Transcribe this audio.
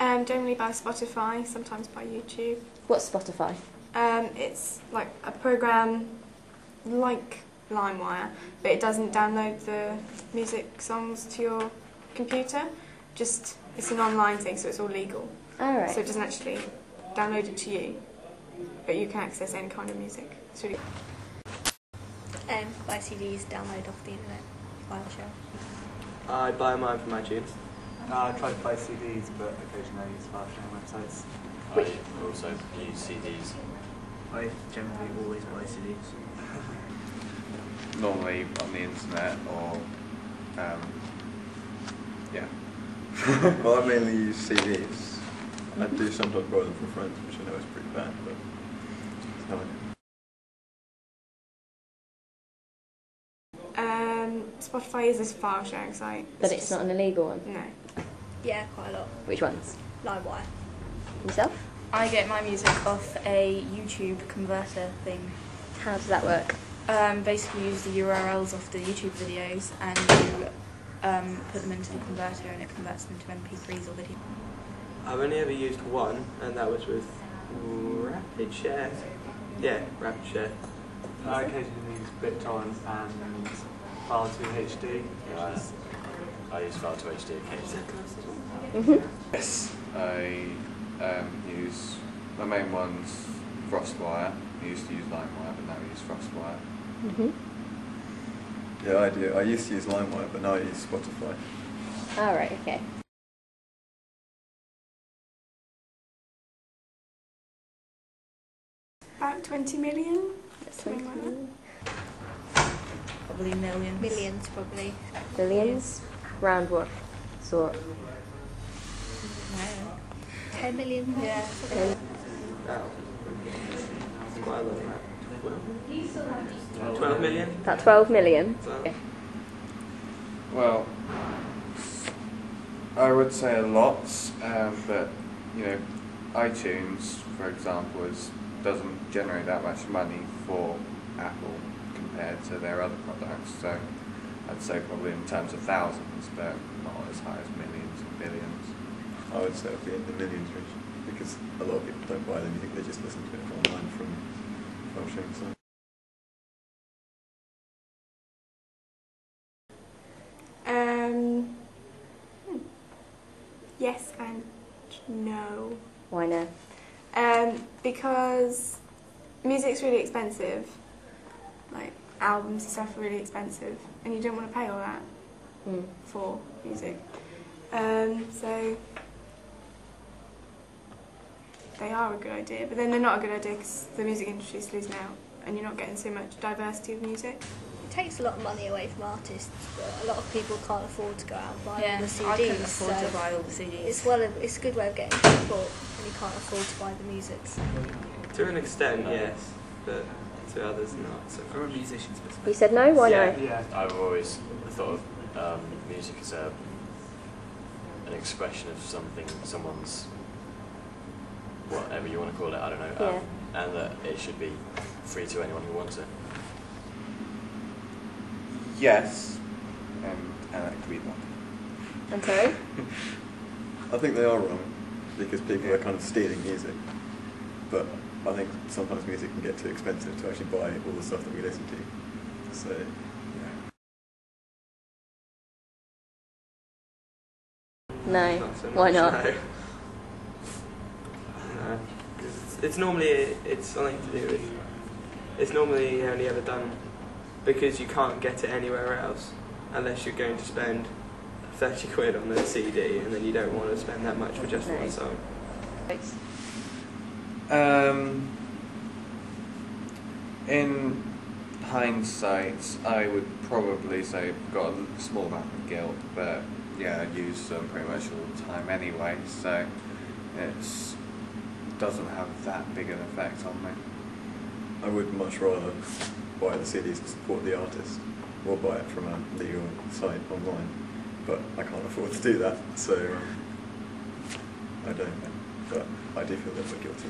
Generally by Spotify, sometimes by YouTube. What's Spotify? It's like a program like LimeWire, but it doesn't download the music songs to your computer. Just it's an online thing, so it's all legal. All right. So it doesn't actually download it to you, but you can access any kind of music. It's really cool. Buy CDs, download off the internet, file share. I buy mine from iTunes. I try to buy CDs, but occasionally I use file sharing websites. I also use CDs. I generally always buy CDs. Normally on the internet or, yeah. Well, I mainly use CDs. I do sometimes borrow them from friends, which I know is pretty bad, but it's how I do. Spotify is this file sharing site. But it's not an illegal one? No. Yeah, quite a lot. Which ones? LimeWire. Yourself? I get my music off a YouTube converter thing. How does that work? Basically use the URLs of the YouTube videos and you put them into the converter and it converts them to MP3s or video. I've only ever used one, and that was with RapidShare. Yeah, RapidShare. I occasionally use BitTorrent and File2HD. Yeah, I use File2HD occasionally. Yes, I use, my main one's FrostWire. I used to use LimeWire, but now I use FrostWire. Yeah, I do. I used to use LimeWire, but now I use Spotify. All right, okay. About 20 million? 20 million. Probably millions. Millions, probably. Billions? Round what sort? 10 million? Yeah. Wow. It's quite a lot of that. 12 million? About 12 million? So, Well, I would say a lot, but you know, iTunes, for example, doesn't generate that much money for Apple compared to their other products. So I'd say probably in terms of thousands, but not as high as millions and billions. I would say it would be in the millions region, because a lot of people don't buy them. You think they just listen to it online from file sharing sites. Yes and no. Why no? Because music's really expensive. Like albums and stuff are really expensive, and you don't want to pay all that for music. So they are a good idea, but then they're not a good idea because the music industry's losing out, and you're not getting so much diversity of music. It takes a lot of money away from artists, but a lot of people can't afford to go out and buy all the CDs. I couldn't afford to buy all the CDs. It's a good way of getting support when you can't afford to buy the music. to an extent, yes, but to others, not. So For a musician specifically. You said no? Why no? Yeah. I've always thought of music as an expression of something, someone's, whatever you want to call it, I don't know, and that it should be free to anyone who wants it. Yes, and that could be wrong. I'm sorry? I think they are wrong, because people are kind of stealing music. But I think sometimes music can get too expensive to actually buy all the stuff that we listen to. So, yeah. No. not so much, Why not? No. It's normally something to do with. It's normally only ever done because you can't get it anywhere else unless you're going to spend 30 quid on the CD, and then you don't want to spend that much for just one song. In hindsight, I would probably say I've got a small amount of guilt, but yeah, I use them pretty much all the time anyway, so it doesn't have that big an effect on me. I would much rather buy the CDs to support the artist, or buy it from a legal site online, but I can't afford to do that, so I don't know. But I do feel a little bit guilty.